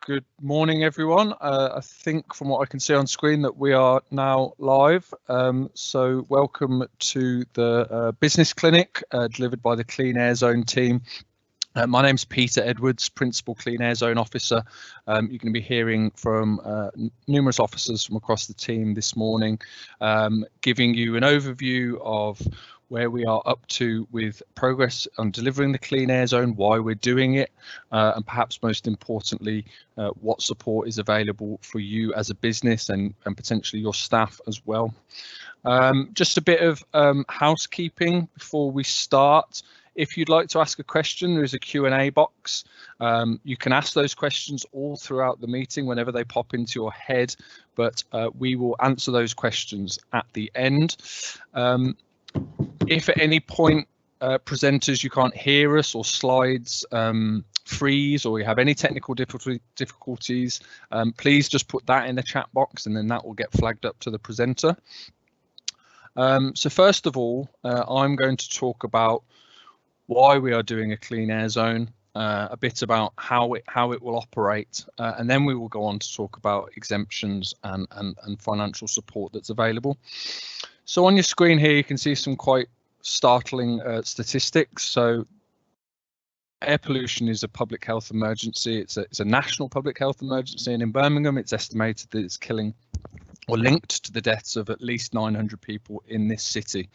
Good morning, everyone. I think from what I can see on screen that we are now live. So welcome to the business clinic delivered by the Clean Air Zone team. My name's Peter Edwards, Principal Clean Air Zone Officer. You're going to be hearing from numerous officers from across the team this morning, giving you an overview of where we are up to with progress on delivering the Clean Air Zone, why we're doing it, and perhaps most importantly, what support is available for you as a business and potentially your staff as well. Just a bit of housekeeping before we start. If you'd like to ask a question, there is a Q&A box. You can ask those questions all throughout the meeting whenever they pop into your head, but we will answer those questions at the end. If at any point presenters you can't hear us or slides freeze or you have any technical difficulties, please just put that in the chat box and then that will get flagged up to the presenter. So first of all, I'm going to talk about why we are doing a Clean Air Zone, a bit about how it will operate, and then we will go on to talk about exemptions and financial support that's available. So on your screen here, you can see some quite startling statistics. So air pollution is a public health emergency. It's a national public health emergency, and in Birmingham, it's estimated that it's killing or linked to the deaths of at least 900 people in this city.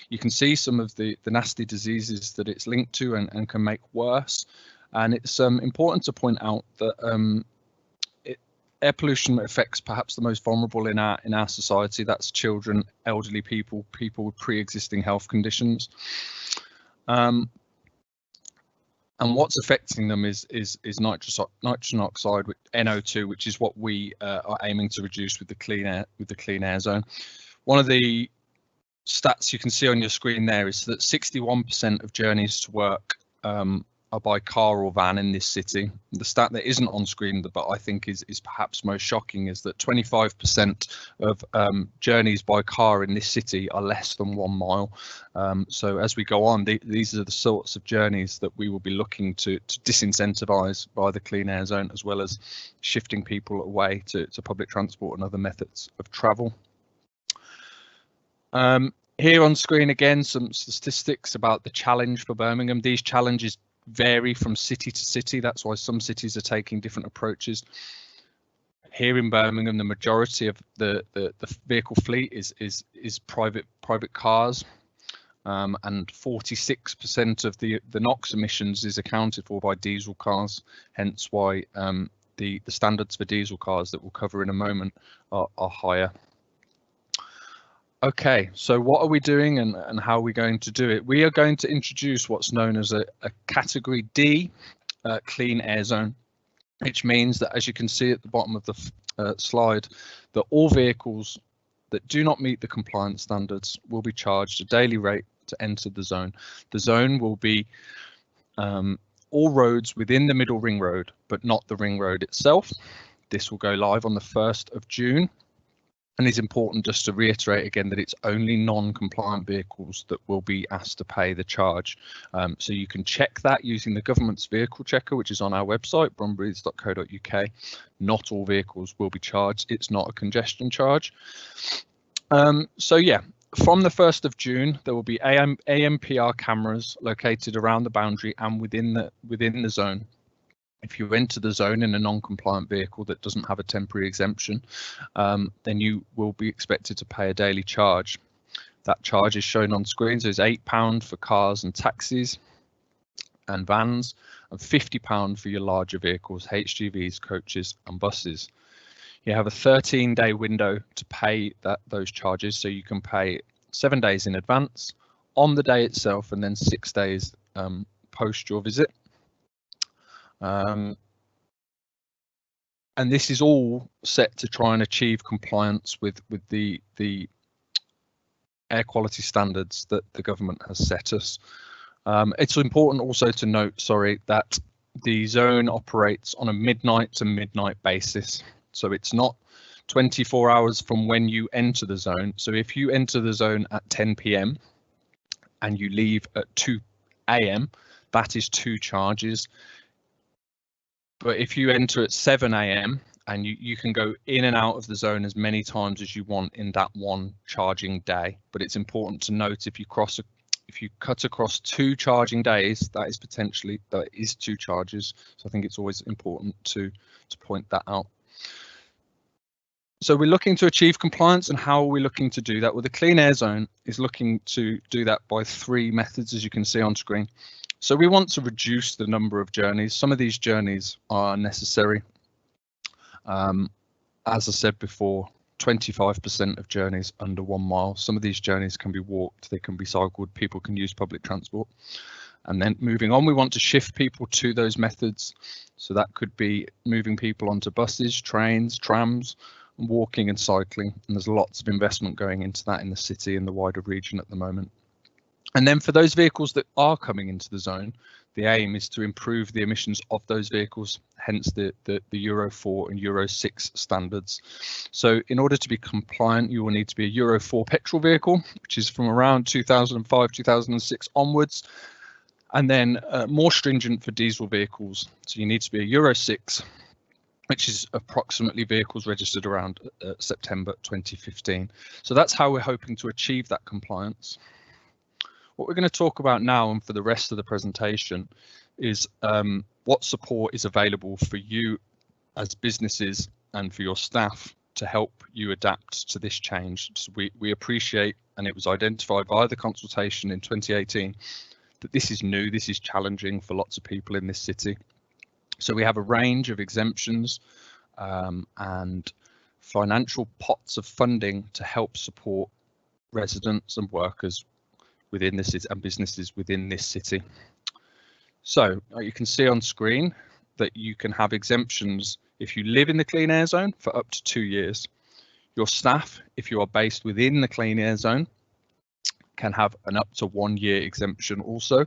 You can see some of the nasty diseases that it's linked to and can make worse. And it's important to point out that air pollution affects perhaps the most vulnerable in our society. That's children, elderly people, people with pre-existing health conditions. And what's affecting them is nitrogen oxide, with NO2, which is what we are aiming to reduce with the Clean Air Zone. One of the stats you can see on your screen there is that 61% of journeys to work are by car or van in this city. The stat that isn't on screen, but I think is perhaps most shocking, is that 25% of journeys by car in this city are less than 1 mile. So as we go on, these are the sorts of journeys that we will be looking to disincentivize by the Clean Air Zone, as well as shifting people away to public transport and other methods of travel. Here on screen again, some statistics about the challenge for Birmingham. These challenges vary from city to city. That's why some cities are taking different approaches. Here in Birmingham, the majority of the vehicle fleet is private cars, and 46% of the NOx emissions is accounted for by diesel cars. Hence why the standards for diesel cars that we'll cover in a moment are higher. Okay, so what are we doing and how are we going to do it? We are going to introduce what's known as a Category D Clean Air Zone, which means that, as you can see at the bottom of the slide, that all vehicles that do not meet the compliance standards will be charged a daily rate to enter the zone. The zone will be all roads within the Middle Ring Road, but not the Ring Road itself. This will go live on the 1st of June. And it's important just to reiterate again that it's only non-compliant vehicles that will be asked to pay the charge. So you can check that using the government's vehicle checker, which is on our website, brumbries.co.uk. Not all vehicles will be charged. It's not a congestion charge. So yeah, from the 1st of June, there will be AMPR cameras located around the boundary and within the zone. If you enter the zone in a non-compliant vehicle that doesn't have a temporary exemption, then you will be expected to pay a daily charge. That charge is shown on screen, so it's £8 for cars and taxis and vans, and £50 for your larger vehicles, HGVs, coaches and buses. You have a 13-day window to pay those charges, so you can pay 7 days in advance, on the day itself, and then 6 days post your visit. And this is all set to try and achieve compliance with the air quality standards that the government has set us. It's important also to note, that the zone operates on a midnight to midnight basis. So it's not 24 hours from when you enter the zone. So if you enter the zone at 10 p.m. and you leave at 2 a.m., that is 2 charges. But if you enter at 7 a.m. and you can go in and out of the zone as many times as you want in that one charging day. But it's important to note if you cut across 2 charging days, that is 2 charges. So I think it's always important to point that out. So we're looking to achieve compliance, and how are we looking to do that? Well, the Clean Air Zone is looking to do that by 3 methods, as you can see on screen. So we want to reduce the number of journeys. Some of these journeys are necessary. As I said before, 25% of journeys under 1 mile. Some of these journeys can be walked, they can be cycled, people can use public transport. And then moving on, we want to shift people to those methods. So that could be moving people onto buses, trains, trams, walking and cycling. And there's lots of investment going into that in the city and the wider region at the moment. And then for those vehicles that are coming into the zone, the aim is to improve the emissions of those vehicles, hence the Euro 4 and Euro 6 standards. So in order to be compliant, you will need to be a Euro 4 petrol vehicle, which is from around 2005, 2006 onwards. And then more stringent for diesel vehicles. So you need to be a Euro 6, which is approximately vehicles registered around September 2015. So that's how we're hoping to achieve that compliance. What we're going to talk about now and for the rest of the presentation is what support is available for you as businesses and for your staff to help you adapt to this change. So we appreciate, and it was identified by the consultation in 2018, that this is new, this is challenging for lots of people in this city. So we have a range of exemptions and financial pots of funding to help support residents and workers within the city and businesses within this city. So you can see on screen that you can have exemptions if you live in the Clean Air Zone for up to 2 years. Your staff, if you are based within the Clean Air Zone, can have an up to 1 year exemption also.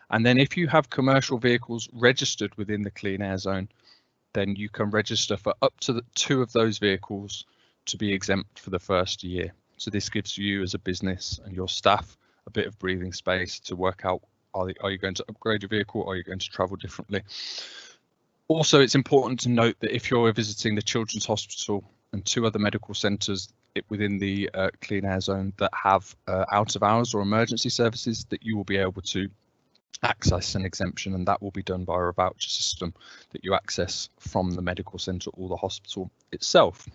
And then if you have commercial vehicles registered within the Clean Air Zone, then you can register for up to 2 of those vehicles to be exempt for the first year. So this gives you as a business and your staff a bit of breathing space to work out, are you going to upgrade your vehicle, or are you going to travel differently? Also, it's important to note that if you're visiting the Children's Hospital and 2 other medical centres within the Clean Air Zone that have out of hours or emergency services, that you will be able to access an exemption, and that will be done via a voucher system that you access from the medical centre or the hospital itself.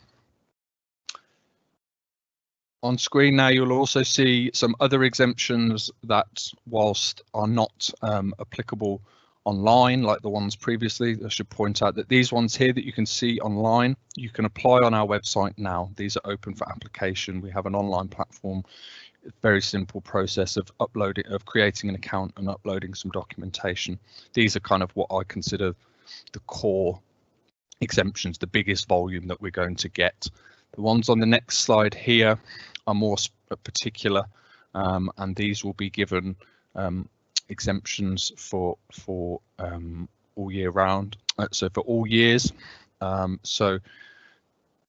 On screen now, you'll also see some other exemptions that, whilst are not applicable online like the ones previously, I should point out that these ones here that you can see online, you can apply on our website now. These are open for application. We have an online platform, very simple process of creating an account and uploading some documentation. These are kind of what I consider the core exemptions, the biggest volume that we're going to get. The ones on the next slide here are more particular, and these will be given exemptions for all year round. So for all years. So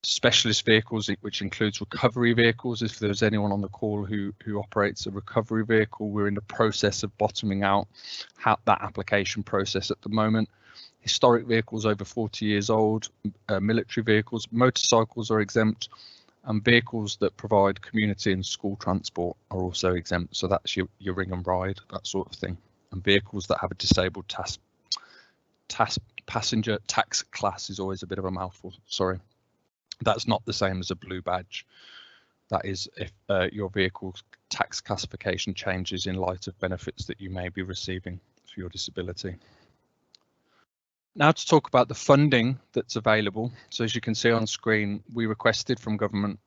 specialist vehicles, which includes recovery vehicles. If there's anyone on the call who operates a recovery vehicle, we're in the process of bottoming out that application process at the moment. Historic vehicles over 40 years old, military vehicles, motorcycles are exempt, and vehicles that provide community and school transport are also exempt. So that's your ring and ride, that sort of thing. And vehicles that have a disabled passenger tax class is always a bit of a mouthful, sorry. That's not the same as a blue badge. That is if your vehicle's tax classification changes in light of benefits that you may be receiving for your disability. Now to talk about the funding that's available. So as you can see on screen, we requested from government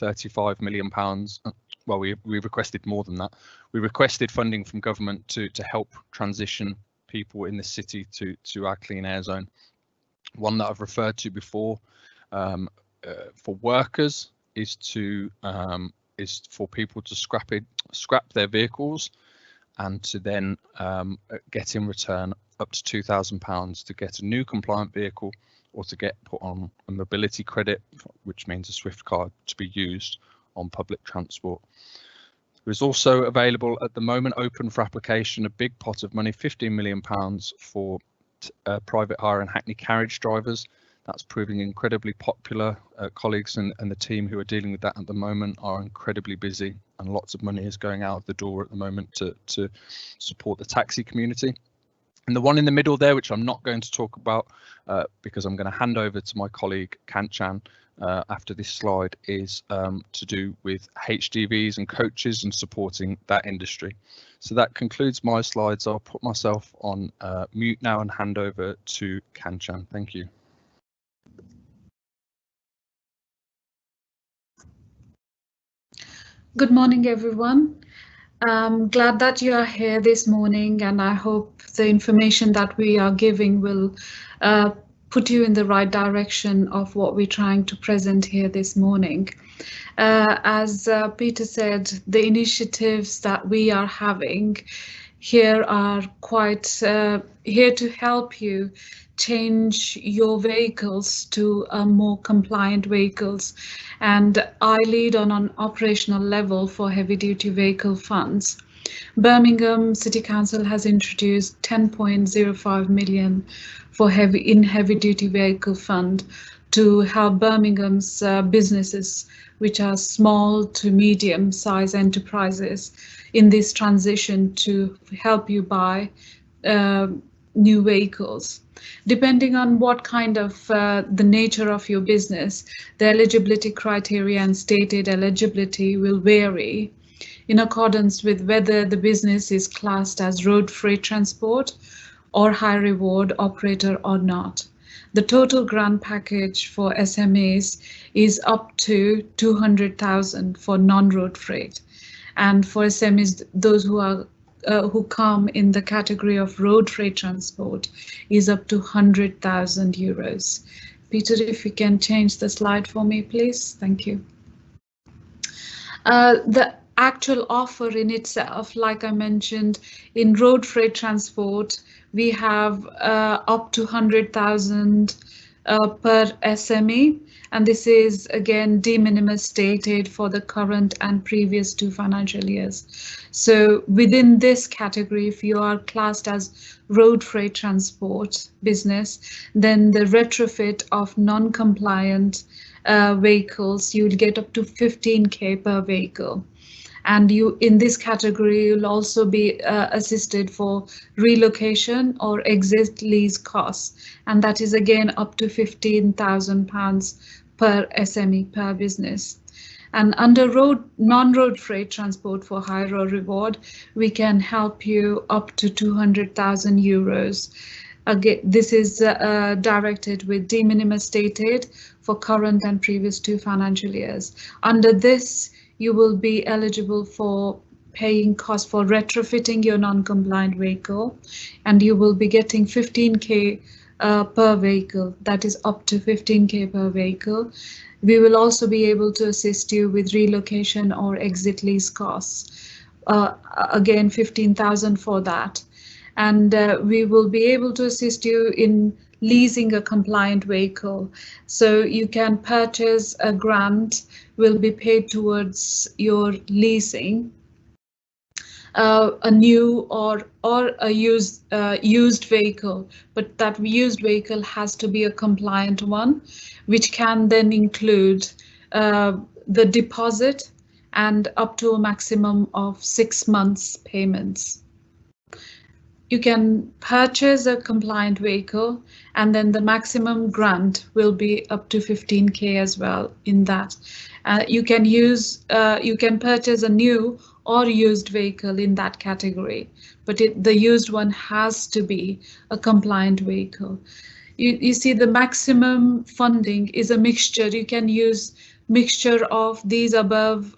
£35 million. Well, we requested more than that. We requested funding from government to help transition people in the city to our Clean Air Zone. One that I've referred to before for workers is for people to scrap their vehicles and to then get in return up to £2,000 to get a new compliant vehicle, or to get put on a mobility credit, which means a Swift card to be used on public transport. There is also available at the moment, open for application, a big pot of money, £15 million for private hire and Hackney carriage drivers. That's proving incredibly popular. Colleagues and the team who are dealing with that at the moment are incredibly busy, and lots of money is going out the door at the moment to support the taxi community. And the one in the middle there, which I'm not going to talk about because I'm going to hand over to my colleague Kanchan after this slide, is to do with HGVs and coaches and supporting that industry. So that concludes my slides. I'll put myself on mute now and hand over to Kanchan. Thank you. Good morning, everyone. I'm glad that you are here this morning, and I hope the information that we are giving will put you in the right direction of what we're trying to present here this morning. As Peter said, the initiatives that we are having here are quite here to help you change your vehicles to more compliant vehicles, and I lead on an operational level for heavy duty vehicle funds. Birmingham City Council has introduced 10.05 million for heavy duty vehicle fund to help Birmingham's businesses, which are small to medium size enterprises, in this transition to help you buy new vehicles. Depending on what kind of the nature of your business, the eligibility criteria and stated eligibility will vary in accordance with whether the business is classed as road freight transport or high reward operator or not. The total grant package for SMEs is up to 200,000 for non-road freight, and for SMEs, those who come in the category of road freight transport, is up to 100,000 euros. Peter, if you can change the slide for me, please. Thank you. The actual offer in itself, like I mentioned, in road freight transport, we have up to 100,000 per SME, and this is again de minimis stated for the current and previous 2 financial years. So within this category, if you are classed as road freight transport business, then the retrofit of non-compliant vehicles, you will get up to 15k per vehicle. And you, in this category, you'll also be assisted for relocation or exit lease costs, and that is again up to £15,000 per SME per business. And under non-road freight transport for high road reward, we can help you up to 200,000 euros. Again, this is directed with de minimis stated for current and previous 2 financial years. Under this, you will be eligible for paying costs for retrofitting your non-compliant vehicle, and you will be getting 15k per vehicle. That is up to 15k per vehicle. We will also be able to assist you with relocation or exit lease costs. Again, 15,000 for that. And we will be able to assist you in leasing a compliant vehicle. So you can purchase a grant, will be paid towards your leasing a new or a used vehicle, but that used vehicle has to be a compliant one, which can then include the deposit and up to a maximum of 6 months payments. You can purchase a compliant vehicle, and then the maximum grant will be up to 15k as well in that. You can purchase a new or used vehicle in that category, but the used one has to be a compliant vehicle. You see, the maximum funding is a mixture. You can use mixture of these above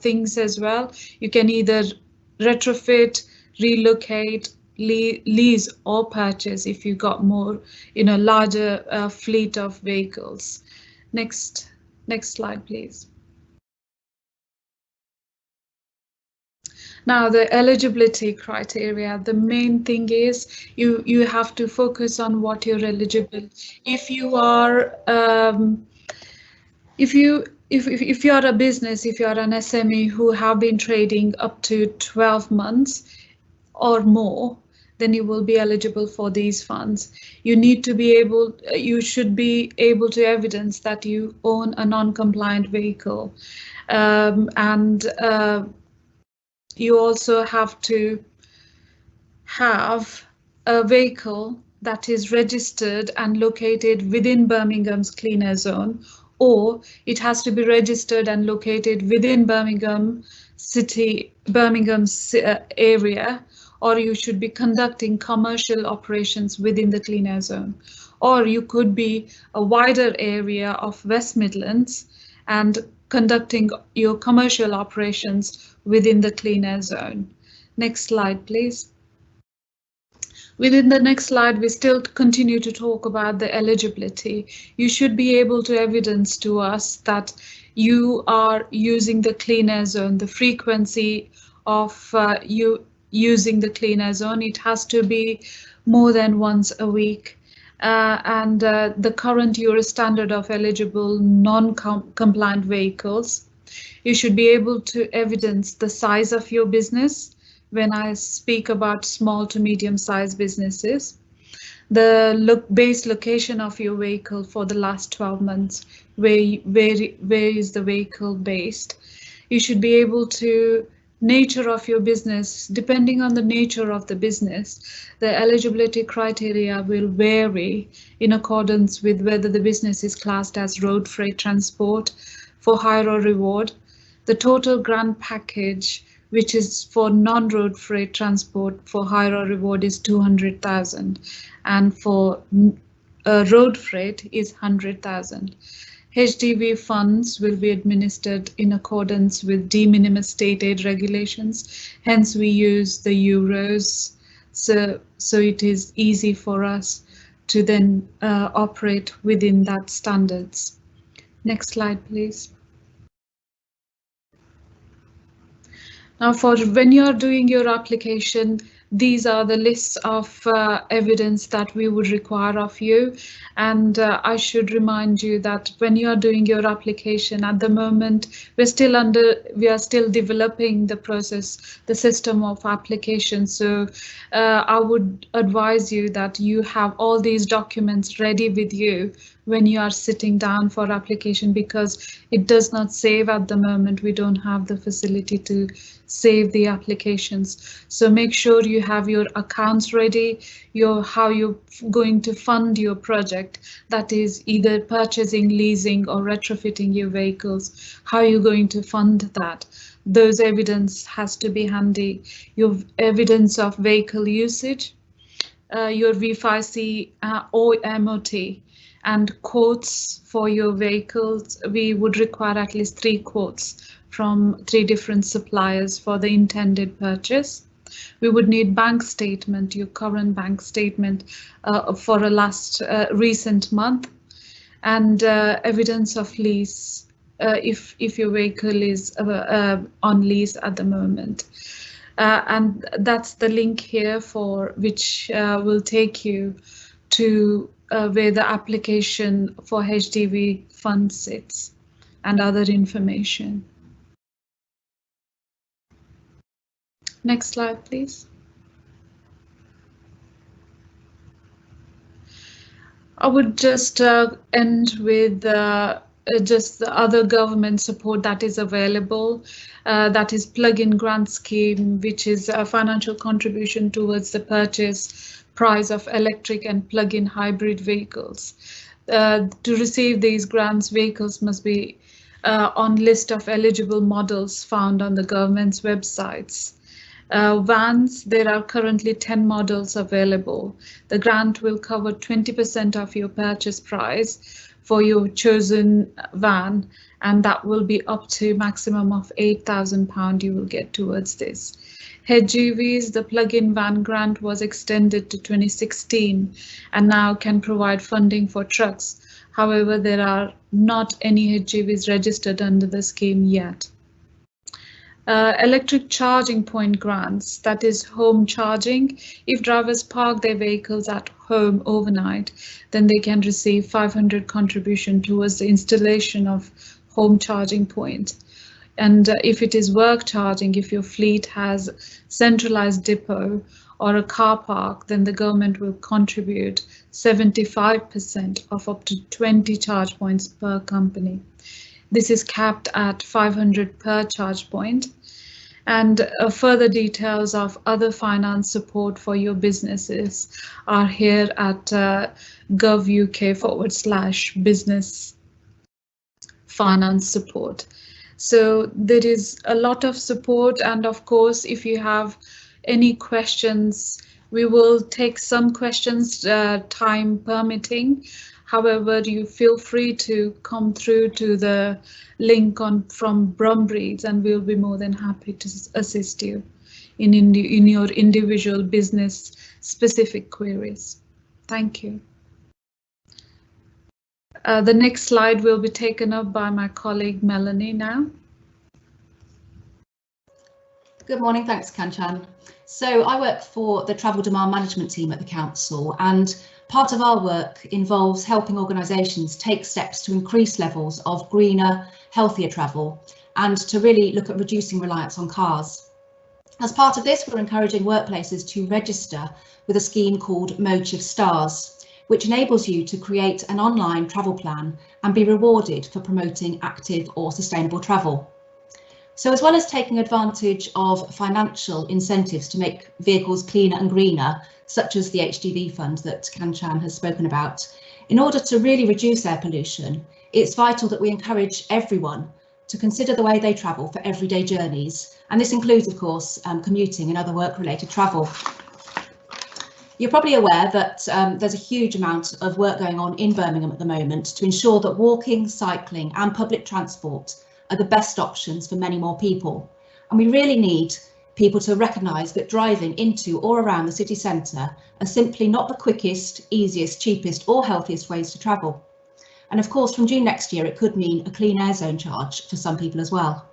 things as well. You can either retrofit, relocate, lease or purchase if you got more, larger fleet of vehicles. Next slide, please. Now, the eligibility criteria, the main thing is you have to focus on what you're eligible. If you are if you are a business, if you are an SME who have been trading up to 12 months or more, then you will be eligible for these funds. You should be able to evidence that you own a non-compliant vehicle, and you also have to have a vehicle that is registered and located within Birmingham's clean air zone, or it has to be registered and located within Birmingham area, or you should be conducting commercial operations within the clean air zone. Or you could be a wider area of West Midlands and conducting your commercial operations within the clean air zone. Next slide, please. Within the next slide, we still continue to talk about the eligibility. You should be able to evidence to us that you are using the clean air zone, the frequency of you using the clean air zone. It has to be more than once a week. And the current Euro standard of eligible non-compliant vehicles. You should be able to evidence the size of your business. When I speak about small to medium sized businesses, the base location of your vehicle for the last 12 months, where is the vehicle based. You should be able to nature of your business. Depending on the nature of the business, the eligibility criteria will vary in accordance with whether the business is classed as road freight transport for hire or reward. The total grant package, which is for non-road freight transport for hire or reward, is 200,000, and for road freight is 100,000. HDV funds will be administered in accordance with de minimis state aid regulations. Hence, we use the euros, so it is easy for us to then operate within that standards. Next slide, please. Now, for when you're doing your application, these are the lists of evidence that we would require of you. And I should remind you that when you are doing your application at the moment, we are still developing the process, the system of application. So I would advise you that you have all these documents ready with you when you are sitting down for application, because it does not save at the moment. We don't have the facility to save the applications. So make sure you have your accounts ready, how you're going to fund your project, that is either purchasing, leasing or retrofitting your vehicles, how you're going to fund that. Those evidence has to be handy. Your evidence of vehicle usage, your V5C or MOT, and quotes for your vehicles. We would require at least 3 quotes from 3 different suppliers for the intended purchase. We would need bank statement, your current bank statement for a recent month, and evidence of lease if your vehicle is on lease at the moment. And that's the link here for which will take you to where the application for HDV fund sits and other information. Next slide, please. I would just end with just the other government support that is available. That is plug-in grant scheme, which is a financial contribution towards the purchase price of electric and plug-in hybrid vehicles. To receive these grants, vehicles must be on list of eligible models found on the government's websites. Vans, there are currently 10 models available. The grant will cover 20% of your purchase price for your chosen van, and that will be up to maximum of £8,000 you will get towards this. HGVs, the plug-in van grant was extended to 2016 and now can provide funding for trucks. However, there are not any HGVs registered under the scheme yet. Electric charging point grants, that is home charging. If drivers park their vehicles at home overnight, then they can receive 500 contribution towards the installation of home charging point. And if it is work charging, if your fleet has centralized depot or a car park, then the government will contribute 75% of up to 20 charge points per company. This is capped at 500 per charge point. And further details of other finance support for your businesses are here at gov.uk/business finance support. So there is a lot of support, and of course, if you have any questions, we will take some questions, time permitting. However, you feel free to come through to the link from Brumbreeds, and we'll be more than happy to assist you in your individual business specific queries. Thank you. The next slide will be taken up by my colleague Melanie now. Good morning, thanks Kanchan. So I work for the travel demand management team at the council, and part of our work involves helping organisations take steps to increase levels of greener, healthier travel and to really look at reducing reliance on cars. As part of this, we're encouraging workplaces to register with a scheme called Motive Stars, which enables you to create an online travel plan and be rewarded for promoting active or sustainable travel. So as well as taking advantage of financial incentives to make vehicles cleaner and greener, such as the HGV fund that Kanchan has spoken about, in order to really reduce air pollution, it's vital that we encourage everyone to consider the way they travel for everyday journeys. And this includes, of course, commuting and other work-related travel. You're probably aware that there's a huge amount of work going on in Birmingham at the moment to ensure that walking, cycling and public transport are the best options for many more people. And we really need people to recognise that driving into or around the city centre are simply not the quickest, easiest, cheapest or healthiest ways to travel. And of course, from June next year, it could mean a clean air zone charge for some people as well.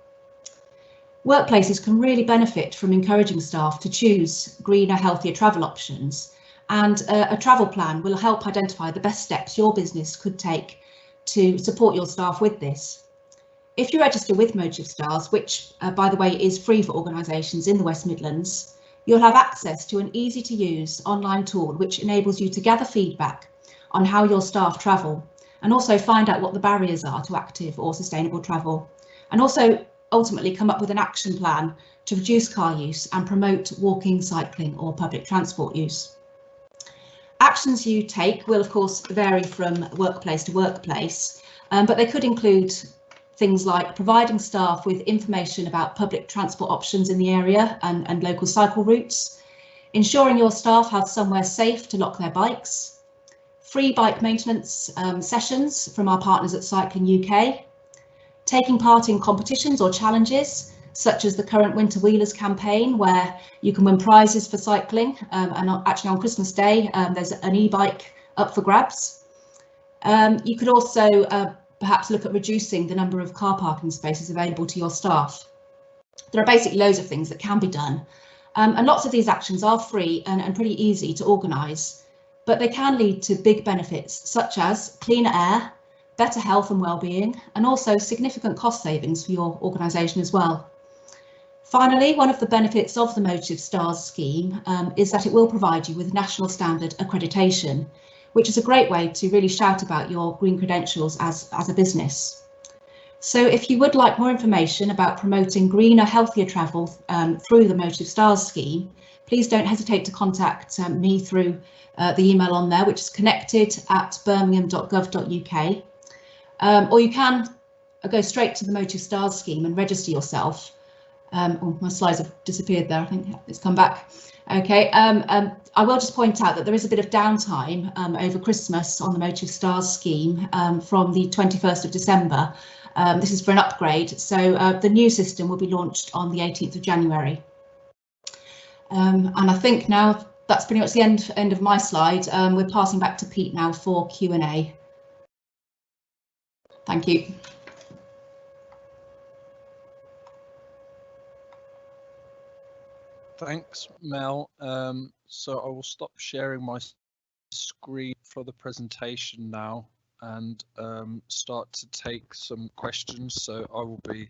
Workplaces can really benefit from encouraging staff to choose greener, healthier travel options, and a travel plan will help identify the best steps your business could take to support your staff with this. If you register with Motive Stars, which by the way is free for organisations in the West Midlands, you'll have access to an easy to use online tool which enables you to gather feedback on how your staff travel and also find out what the barriers are to active or sustainable travel, and also ultimately come up with an action plan to reduce car use and promote walking, cycling or public transport use. Actions you take will of course vary from workplace to workplace, but they could include things like providing staff with information about public transport options in the area and local cycle routes, ensuring your staff have somewhere safe to lock their bikes, free bike maintenance sessions from our partners at Cycling UK, taking part in competitions or challenges such as the current Winter Wheelers campaign, where you can win prizes for cycling, and actually on Christmas Day there's an e-bike up for grabs. You could also perhaps look at reducing the number of car parking spaces available to your staff. There are basically loads of things that can be done, and lots of these actions are free and pretty easy to organise, but they can lead to big benefits such as cleaner air, better health and well-being, and also significant cost savings for your organisation as well. Finally, one of the benefits of the Motive Stars scheme is that it will provide you with national standard accreditation, which is a great way to really shout about your green credentials as a business. So if you would like more information about promoting greener, healthier travel through the Motive Stars scheme, please don't hesitate to contact me through the email on there, which is connected@birmingham.gov.uk. Or you can go straight to the Motive Stars scheme and register yourself. Oh, my slides have disappeared there. I think it's come back. OK, I will just point out that there is a bit of downtime over Christmas on the Motive Stars scheme from the 21st of December. This is for an upgrade, so the new system will be launched on the 18th of January. And I think now that's pretty much the end of my slide. We're passing back to Pete now for Q&A. Thank you. Thanks, Mel. So I will stop sharing my screen for the presentation now and start to take some questions. So I will be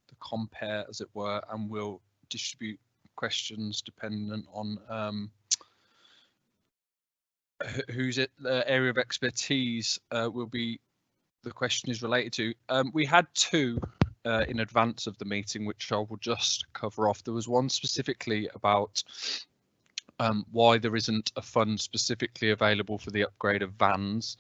the compare, as it were, and will distribute questions dependent on whose area of expertise will be the question is related to. We had two in advance of the meeting, which I will just cover off. There was one specifically about why there isn't a fund specifically available for the upgrade of vans.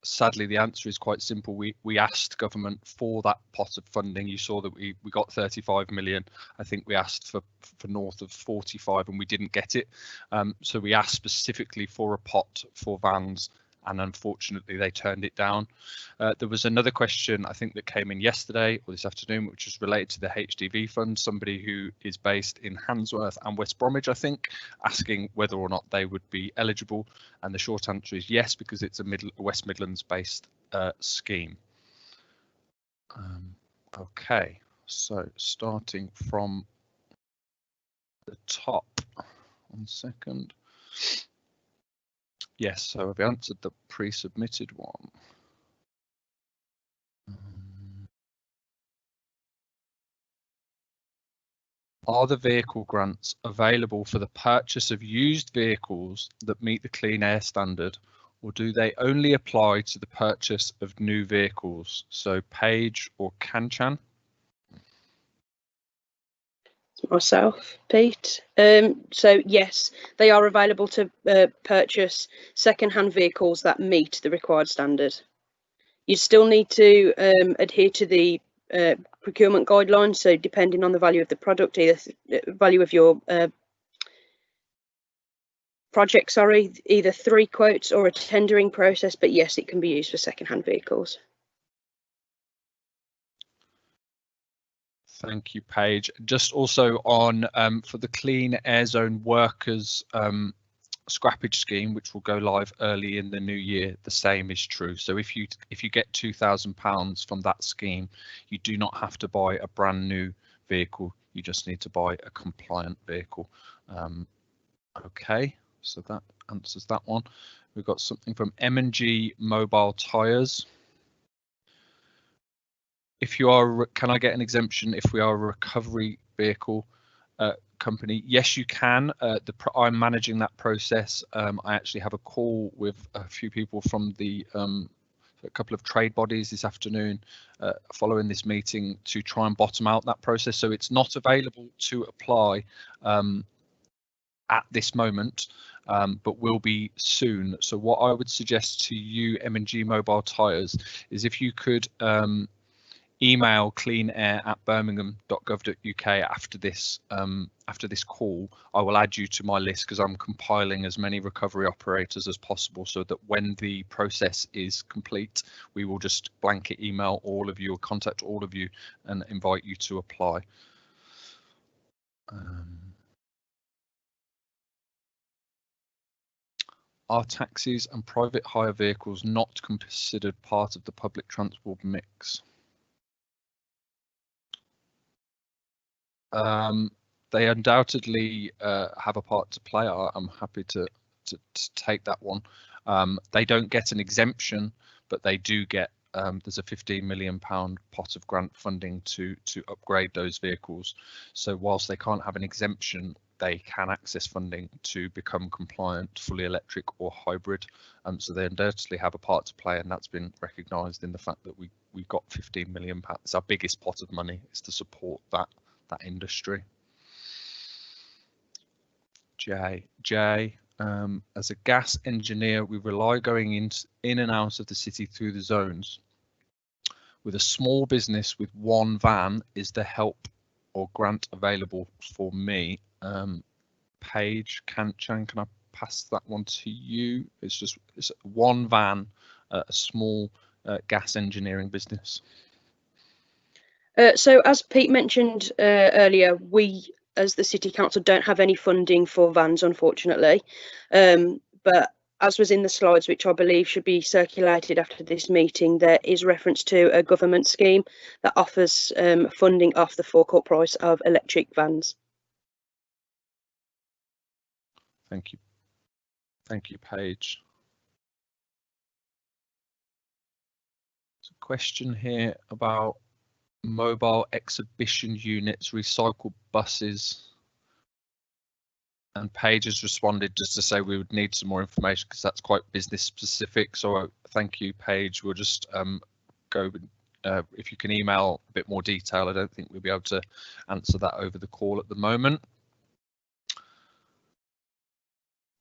Sadly, the answer is quite simple. We asked government for that pot of funding. You saw that we got 35 million. I think we asked for north of 45 and we didn't get it. So we asked specifically for a pot for vans, and unfortunately they turned it down. There was another question I think that came in yesterday or this afternoon, which was related to the HDV fund. Somebody who is based in Handsworth and West Bromwich, I think, asking whether or not they would be eligible, and the short answer is yes, because it's a West Midlands based scheme. Okay, so starting from the top, 1 second. Yes, so I've answered the pre-submitted one. Are the vehicle grants available for the purchase of used vehicles that meet the Clean Air standard, or do they only apply to the purchase of new vehicles? So or Kanchan? Myself, Pete. So yes, they are available to purchase second-hand vehicles that meet the required standard. You still need to adhere to the procurement guidelines. So depending on the value of the product, either value of your project, sorry, either 3 quotes or a tendering process. But yes, it can be used for second-hand vehicles. Thank you, Paige. Just also on for the Clean Air Zone workers scrappage scheme, which will go live early in the new year, the same is true. So if you get £2,000 from that scheme, you do not have to buy a brand new vehicle. You just need to buy a compliant vehicle. Okay, so that answers that one. We've got something from M&G Mobile Tyres. If you are, can I get an exemption if we are a recovery vehicle company? Yes, you can. I'm managing that process. I actually have a call with a few people from the a couple of trade bodies this afternoon following this meeting to try and bottom out that process. So it's not available to apply at this moment, but will be soon. So what I would suggest to you, M&G Mobile Tyres, is if you could email cleanair@birmingham.gov.uk after this call. I will add you to my list because I'm compiling as many recovery operators as possible, so that when the process is complete, we will just blanket email all of you or contact all of you and invite you to apply. Are taxis and private hire vehicles not considered part of the public transport mix? They undoubtedly have a part to play. I'm happy to take that one. They don't get an exemption, but they do get, there's a £15 million pot of grant funding to upgrade those vehicles. So whilst they can't have an exemption, they can access funding to become compliant, fully electric or hybrid. So they undoubtedly have a part to play, and that's been recognised in the fact that we got £15 million. It's our biggest pot of money, is to support that industry. Jay, as a gas engineer, we rely going in and out of the city through the zones. With a small business with one van, is there help or grant available for me? Paige, Kanchan, can I pass that one to you? It's one van, a small gas engineering business. So as Pete mentioned earlier, we as the City Council don't have any funding for vans, unfortunately. But as was in the slides, which I believe should be circulated after this meeting, there is reference to a government scheme that offers funding off the forecourt price of electric vans. Thank you. Thank you, Paige. There's a question here about mobile exhibition units, recycled buses. And Paige has responded just to say we would need some more information because that's quite business specific. So thank you, Paige. We'll just go, if you can email a bit more detail. I don't think we'll be able to answer that over the call at the moment.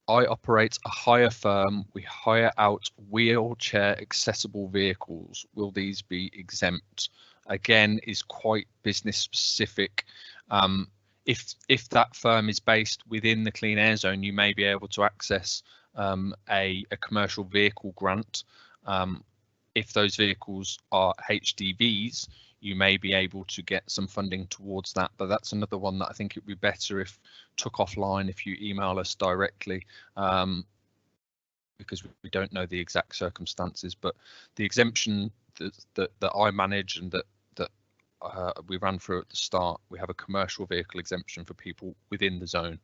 I operate a hire firm. We hire out wheelchair accessible vehicles. Will these be exempt? Again, is quite business specific. If that firm is based within the clean air zone, you may be able to access a commercial vehicle grant. If those vehicles are HDVs, you may be able to get some funding towards that, but that's another one that I think it would be better if took offline if you email us directly, because we don't know the exact circumstances. But the exemption that I manage and that we ran through at the start, we have a commercial vehicle exemption for people within the zone,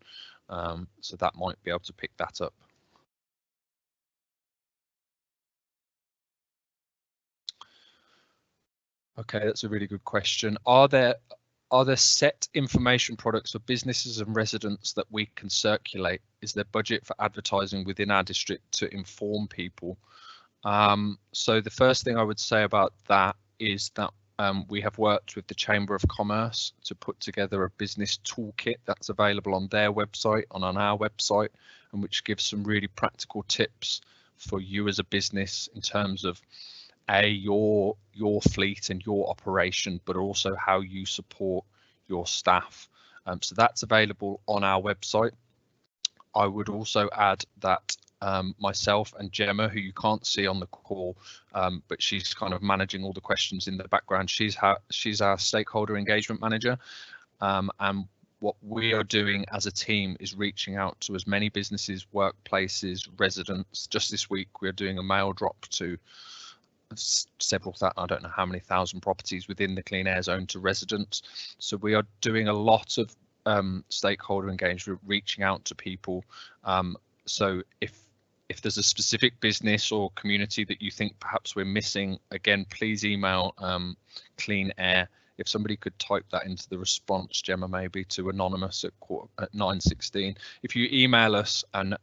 so that might be able to pick that up. Okay, that's a really good question. Are there set information products for businesses and residents that we can circulate? Is there budget for advertising within our district to inform people? So the first thing I would say about that is that we have worked with the Chamber of Commerce to put together a business toolkit that's available on their website and on our website, and which gives some really practical tips for you as a business in terms of your fleet and your operation, but also how you support your staff. So that's available on our website. I would also add that myself and Gemma, who you can't see on the call, but she's kind of managing all the questions in the background. She's our stakeholder engagement manager, and what we are doing as a team is reaching out to as many businesses, workplaces, residents. Just this week, we're doing a mail drop to several, I don't know how many thousand properties within the clean air zone to residents. So we are doing a lot of stakeholder engagement, reaching out to people. So if there's a specific business or community that you think perhaps we're missing, again, please email Clean Air. If somebody could type that into the response, Gemma, maybe to anonymous at 9:16. If you email us, and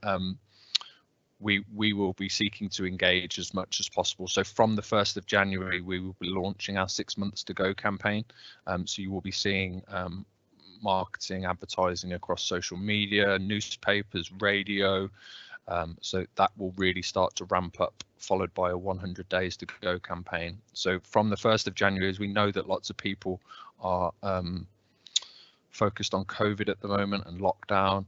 we will be seeking to engage as much as possible. So from the 1st of January, we will be launching our 6 months to go campaign. So you will be seeing marketing, advertising across social media, newspapers, radio. So that will really start to ramp up, followed by a 100 days to go campaign. So from the 1st of January, as we know that lots of people are focused on COVID at the moment and lockdown,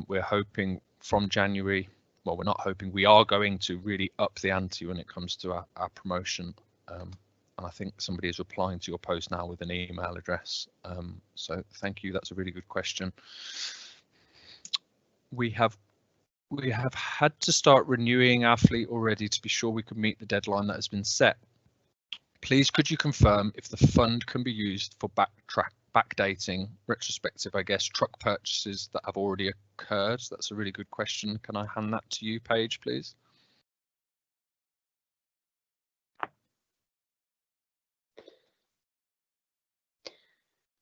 we're hoping from January, well, we're not hoping, we are going to really up the ante when it comes to our promotion. And I think somebody is replying to your post now with an email address. So thank you, that's a really good question. We have had to start renewing our fleet already to be sure we could meet the deadline that has been set. Please could you confirm if the fund can be used for backdating, retrospective, I guess, truck purchases that have already occurred? That's a really good question. Can I hand that to you, Paige, please?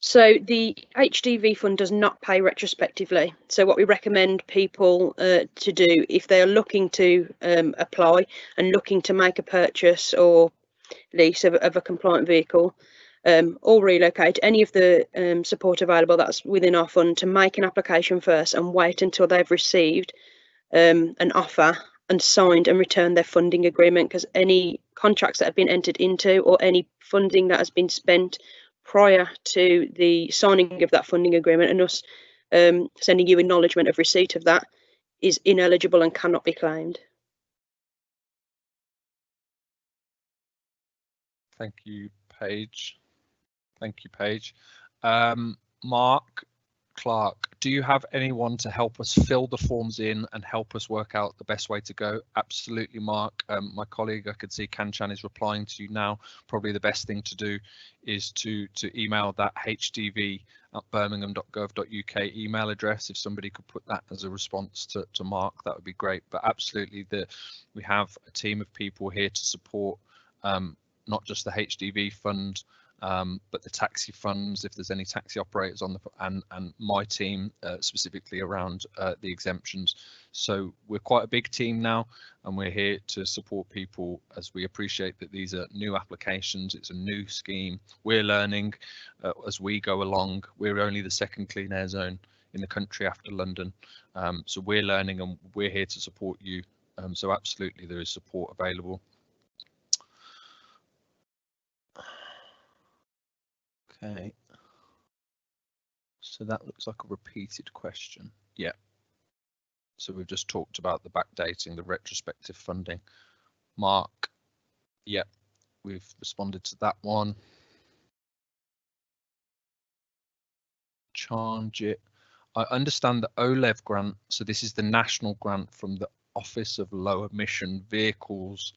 So the HDV fund does not pay retrospectively. So what we recommend people to do if they are looking to apply and looking to make a purchase or lease of a compliant vehicle, or relocate, any of the support available that's within our fund, to make an application first and wait until they've received an offer and signed and returned their funding agreement, because any contracts that have been entered into or any funding that has been spent prior to the signing of that funding agreement and us sending you acknowledgement of receipt of that is ineligible and cannot be claimed. Thank you, Paige. Thank you, Paige. Mark Clark, do you have anyone to help us fill the forms in and help us work out the best way to go? Absolutely, Mark. My colleague, I could see Kanchan, is replying to you now. Probably the best thing to do is to email that hdv@birmingham.gov.uk email address. If somebody could put that as a response to Mark, that would be great. But absolutely, we have a team of people here to support not just the HDV fund, but the taxi funds, if there's any taxi operators on the, and my team specifically around the exemptions. So we're quite a big team now, and we're here to support people as we appreciate that these are new applications. It's a new scheme. We're learning as we go along. We're only the second clean air zone in the country after London, so we're learning and we're here to support you. So absolutely there is support available. Okay, so that looks like a repeated question. Yeah, so we've just talked about the backdating, the retrospective funding. Mark, yeah, we've responded to that one. Charnjit, I understand the OLEV grant, so this is the national grant from the Office of Low Emission Vehicles.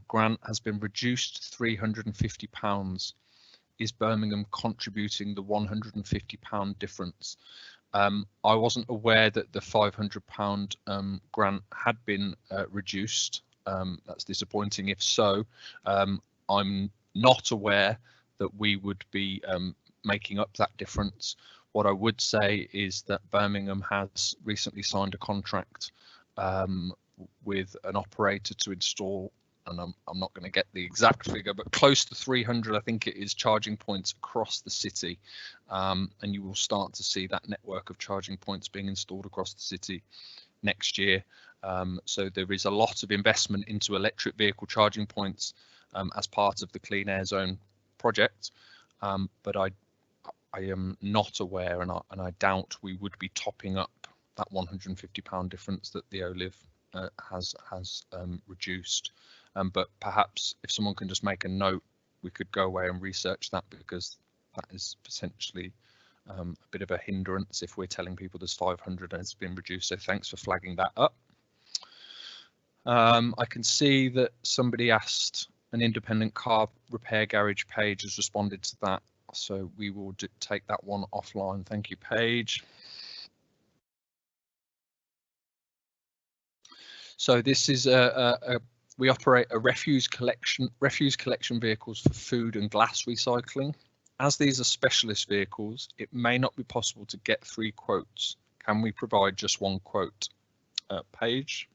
Grant has been reduced to £350. Is Birmingham contributing the £150 difference? I wasn't aware that the £500 grant had been reduced. That's disappointing if so. I'm not aware that we would be making up that difference. What I would say is that Birmingham has recently signed a contract with an operator to install, and I'm not going to get the exact figure, but close to 300, I think it is, charging points across the city. And you will start to see that network of charging points being installed across the city next year. So there is a lot of investment into electric vehicle charging points as part of the Clean Air Zone project. But I am not aware, and I doubt we would be topping up that £150 difference that the OLIV has reduced. But perhaps if someone can just make a note, we could go away and research that, because that is potentially a bit of a hindrance if we're telling people there's 500 and it's been reduced. So thanks for flagging that up. I can see that somebody asked an independent car repair garage. Page has responded to that, so we will take that one offline. Thank you, Paige. So this is we operate a refuse collection vehicles for food and glass recycling. As these are specialist vehicles, it may not be possible to get 3 quotes. Can we provide just 1 quote? Paige.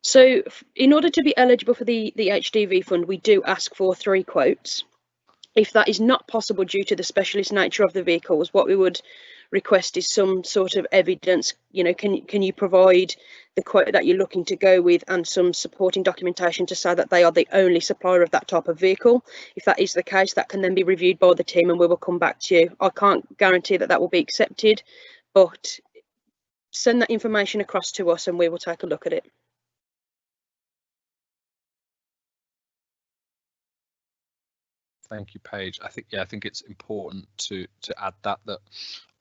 So in order to be eligible for the HDV fund, we do ask for 3 quotes. If that is not possible due to the specialist nature of the vehicles, what we would request is some sort of evidence. You know, can you provide the quote that you're looking to go with and some supporting documentation to say that they are the only supplier of that type of vehicle? If that is the case, that can then be reviewed by the team and we will come back to you. I can't guarantee that that will be accepted, but send that information across to us and we will take a look at it. Thank you, Paige. I think it's important to add that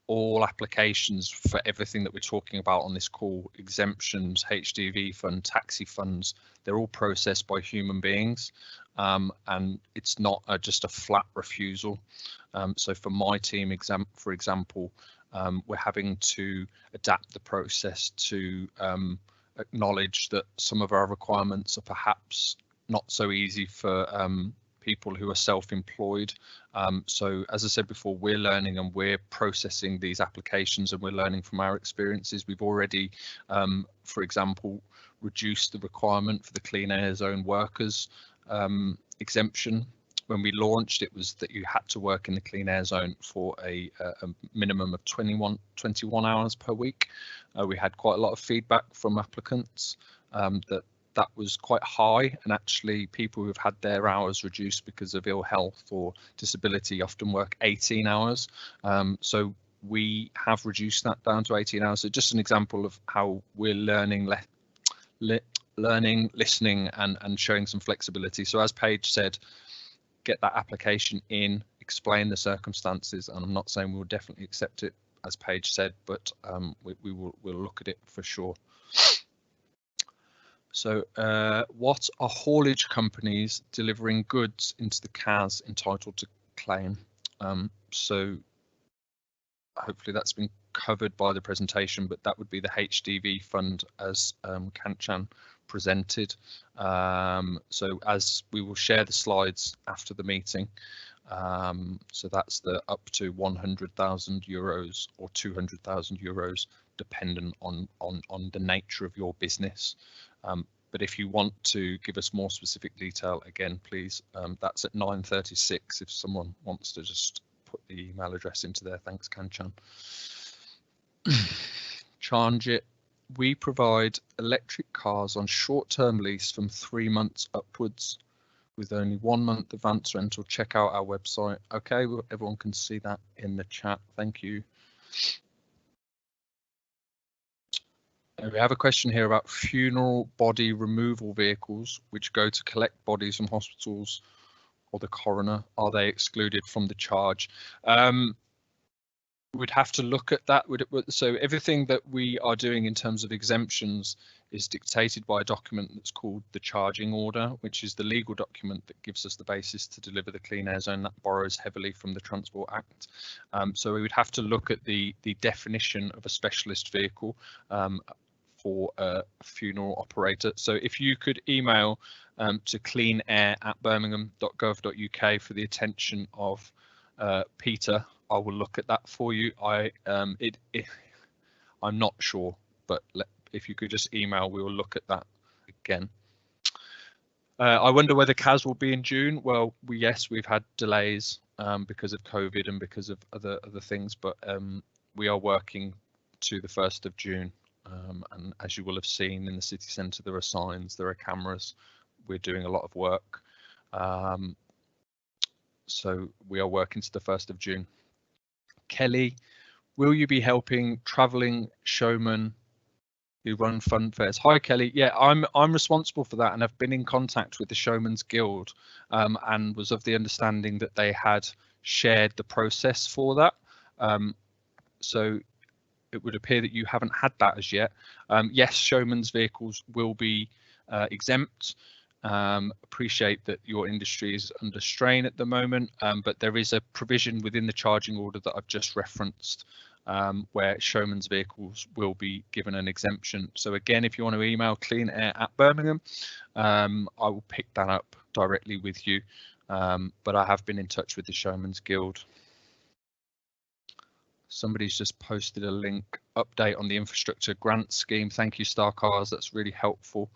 all applications for everything that we're talking about on this call, exemptions, HDV fund, taxi funds, they're all processed by human beings, and it's not just a flat refusal. So for my team, for example, we're having to adapt the process to acknowledge that some of our requirements are perhaps not so easy for people who are self-employed. So as I said before, we're learning and we're processing these applications and we're learning from our experiences. We've already, for example, reduced the requirement for the Clean Air Zone workers exemption. When we launched, it was that you had to work in the Clean Air Zone for a minimum of 21 hours per week. We had quite a lot of feedback from applicants that was quite high, and actually people who've had their hours reduced because of ill health or disability often work 18 hours. So we have reduced that down to 18 hours. So just an example of how we're learning, listening and showing some flexibility. So as Paige said, get that application in, explain the circumstances, and I'm not saying we'll definitely accept it as Paige said, but we'll look at it for sure. So what are haulage companies delivering goods into the CAS entitled to claim? So hopefully that's been covered by the presentation, but that would be the HDV fund as Kanchan presented. So as we will share the slides after the meeting. So that's the up to 100,000 euros or 200,000 euros, dependent on the nature of your business. But if you want to give us more specific detail, again, please, that's at 9:36 if someone wants to just put the email address into there. Thanks, Kanchan. Change it. We provide electric cars on short-term lease from 3 months upwards with only 1 month advance rental. Check out our website. Okay, well, everyone can see that in the chat. Thank you. We have a question here about funeral body removal vehicles which go to collect bodies from hospitals or the coroner. Are they excluded from the charge? We'd have to look at that. So everything that we are doing in terms of exemptions is dictated by a document that's called the charging order, which is the legal document that gives us the basis to deliver the clean air zone. That borrows heavily from the Transport Act. So we would have to look at the definition of a specialist vehicle for a funeral operator. So if you could email to cleanair@birmingham.gov.uk for the attention of Peter, I will look at that for you. I'm not sure, but if you could just email, we will look at that again. I wonder whether CAS will be in June. Well, yes, we've had delays because of COVID and because of other things, but we are working to the 1st of June. And as you will have seen in the city centre, there are signs, there are cameras. We're doing a lot of work. So we are working to the 1st of June. Kelly, will you be helping travelling showmen who run fun fairs? Hi Kelly, yeah, I'm responsible for that, and I've been in contact with the Showmen's Guild and was of the understanding that they had shared the process for that. So it would appear that you haven't had that as yet. Yes, showmen's vehicles will be exempt. Appreciate that your industry is under strain at the moment, but there is a provision within the charging order that I've just referenced where showmen's vehicles will be given an exemption. So again, if you want to email cleanair@Birmingham, I will pick that up directly with you, but I have been in touch with the Showmen's Guild. Somebody's just posted a link, update on the infrastructure grant scheme. Thank you, Star Cars, that's really helpful.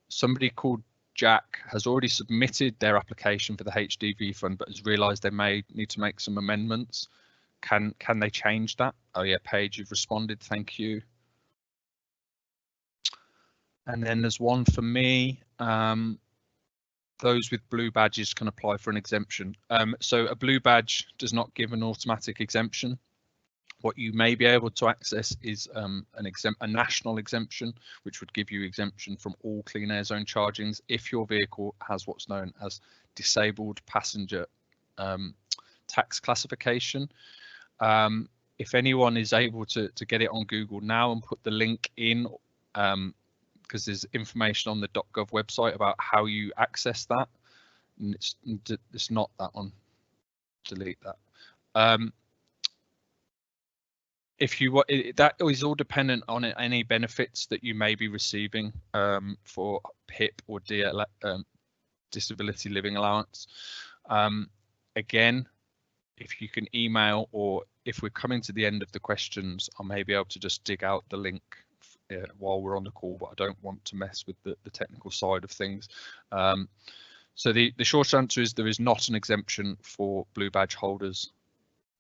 Somebody called Jack has already submitted their application for the HDV fund, but has realised they may need to make some amendments. Can they change that? Oh yeah, Paige, you've responded, thank you. And then there's one for me. Those with blue badges can apply for an exemption. So a blue badge does not give an automatic exemption. What you may be able to access is a national exemption, which would give you exemption from all clean air zone chargings if your vehicle has what's known as disabled passenger tax classification. If anyone is able to get it on Google now and put the link in, because there's information on the .gov website about how you access that, and it's not that one. Delete that. If you that is all dependent on any benefits that you may be receiving for PIP or disability living allowance. Again, if you can email, or if we're coming to the end of the questions, I may be able to just dig out the link while we're on the call, but I don't want to mess with the technical side of things. So the short answer is there is not an exemption for blue badge holders,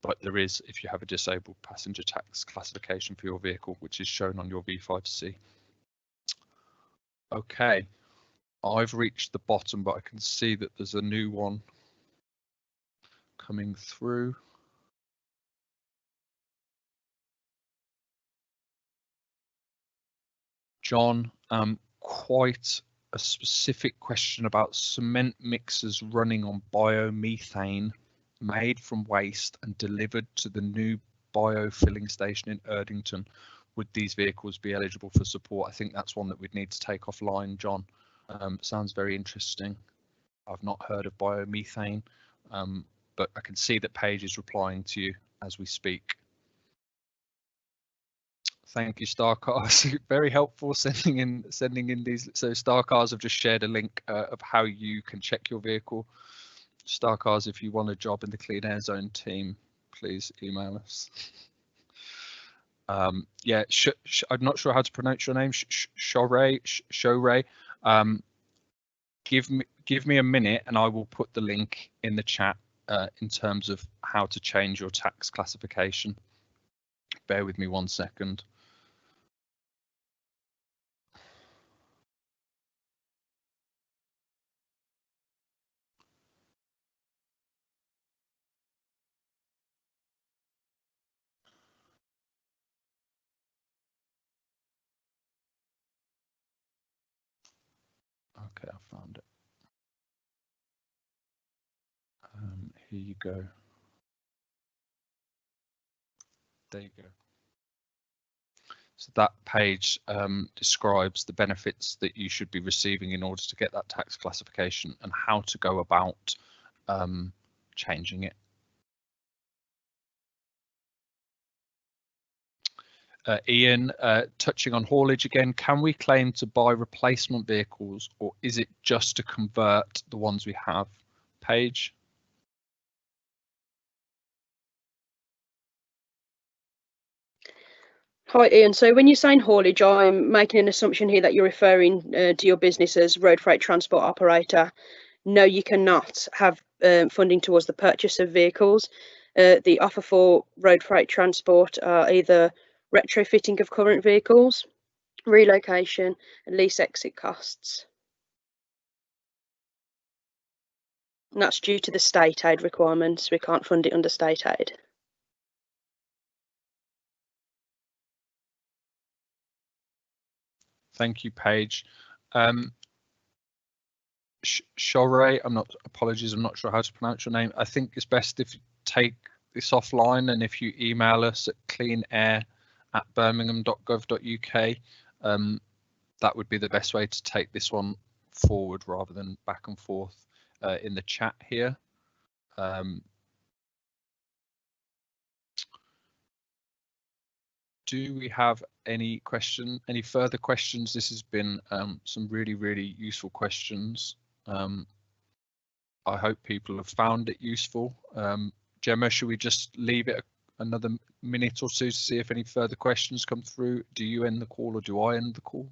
but there is if you have a disabled passenger tax classification for your vehicle, which is shown on your V5C. Okay, I've reached the bottom, but I can see that there's a new one coming through. John, quite a specific question about cement mixers running on biomethane made from waste and delivered to the new biofilling station in Erdington. Would these vehicles be eligible for support? I think that's one that we'd need to take offline, John. Sounds very interesting. I've not heard of biomethane. but I can see that Paige is replying to you as we speak. Thank you, Starcars. Very helpful sending in these. So Starcars have just shared a link of how you can check your vehicle. Starcars, if you want a job in the Clean Air Zone team, please email us. Yeah, I'm not sure how to pronounce your name. Shorey. Give me a minute, and I will put the link in the chat in terms of how to change your tax classification. Bear with me 1 second. Okay, I found it. Here you go. There you go. So that page describes the benefits that you should be receiving in order to get that tax classification and how to go about changing it. Ian, touching on haulage again, can we claim to buy replacement vehicles, or is it just to convert the ones we have? Paige? Hi Ian, so when you're saying haulage, I'm making an assumption here that you're referring to your business as road freight transport operator. No, you cannot have funding towards the purchase of vehicles. The offer for road freight transport are either retrofitting of current vehicles, relocation, and lease exit costs. And that's due to the state aid requirements. We can't fund it under state aid. Thank you, Paige. Shorey, I'm not sure how to pronounce your name. I think it's best if you take this offline, and if you email us at cleanair@birmingham.gov.uk, that would be the best way to take this one forward rather than back and forth in the chat here. Do we have any further questions? This has been some really useful questions. I hope people have found it useful. Gemma, should we just leave it another minute or two to see if any further questions come through? Do you end the call or do I end the call?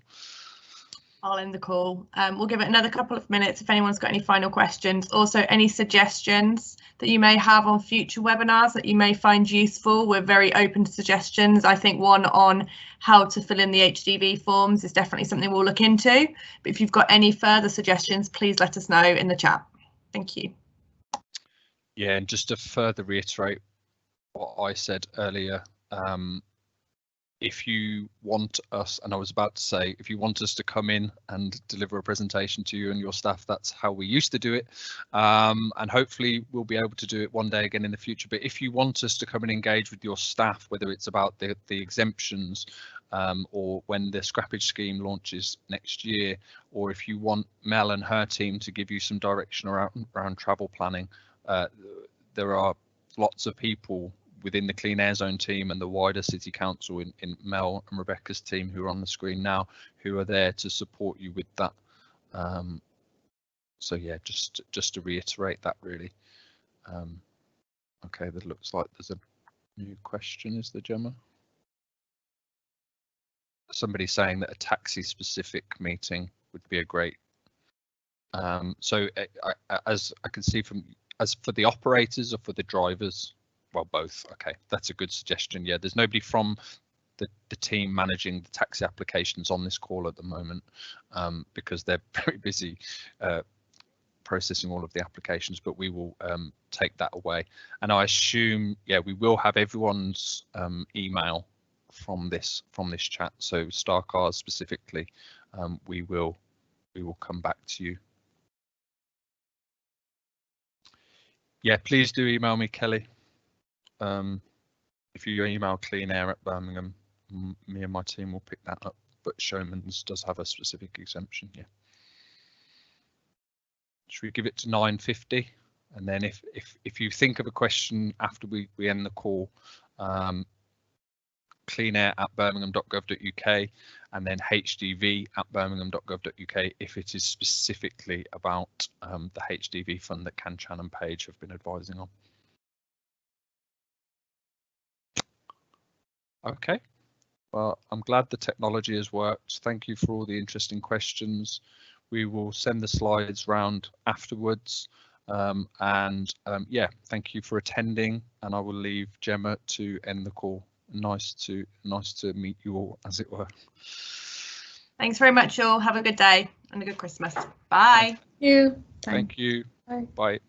I'll end the call. We'll give it another couple of minutes if anyone's got any final questions. Also, any suggestions that you may have on future webinars that you may find useful. We're very open to suggestions. I think one on how to fill in the HGV forms is definitely something we'll look into. But if you've got any further suggestions, please let us know in the chat. Thank you. Yeah, and just to further reiterate what I said earlier, if you want us, and I was about to say, if you want us to come in and deliver a presentation to you and your staff, that's how we used to do it. And hopefully we'll be able to do it one day again in the future. But if you want us to come and engage with your staff, whether it's about the exemptions or when the scrappage scheme launches next year, or if you want Mel and her team to give you some direction around travel planning, there are lots of people within the Clean Air Zone team and the wider City Council in Mel and Rebecca's team who are on the screen now, who are there to support you with that. So yeah, just to reiterate that really. Okay, that looks like there's a new question, is there, Gemma? Somebody saying that a taxi specific meeting would be a great. So as I can see as for the operators or for the drivers? Well, both. Okay, that's a good suggestion. Yeah, there's nobody from the team managing the taxi applications on this call at the moment because they're very busy processing all of the applications, but we will take that away. And I assume, yeah, we will have everyone's email from this chat. So Starcars specifically, we will come back to you. Yeah, please do email me, Kelly. If you email cleanair@Birmingham, me and my team will pick that up, but Showman's does have a specific exemption. Yeah. Should we give it to 9:50 And then if you think of a question after we end the call, cleanair@birmingham.gov.uk and then hdv@birmingham.gov.uk if it is specifically about the HDV fund that Kanchan and Paige have been advising on. Okay, well, I'm glad the technology has worked. Thank you for all the interesting questions. We will send the slides round afterwards. Yeah, thank you for attending, and I will leave Gemma to end the call. Nice to meet you all, as it were. Thanks very much, all. Have a good day and a good Christmas. Bye. Thank you. Thank you. Bye. Bye.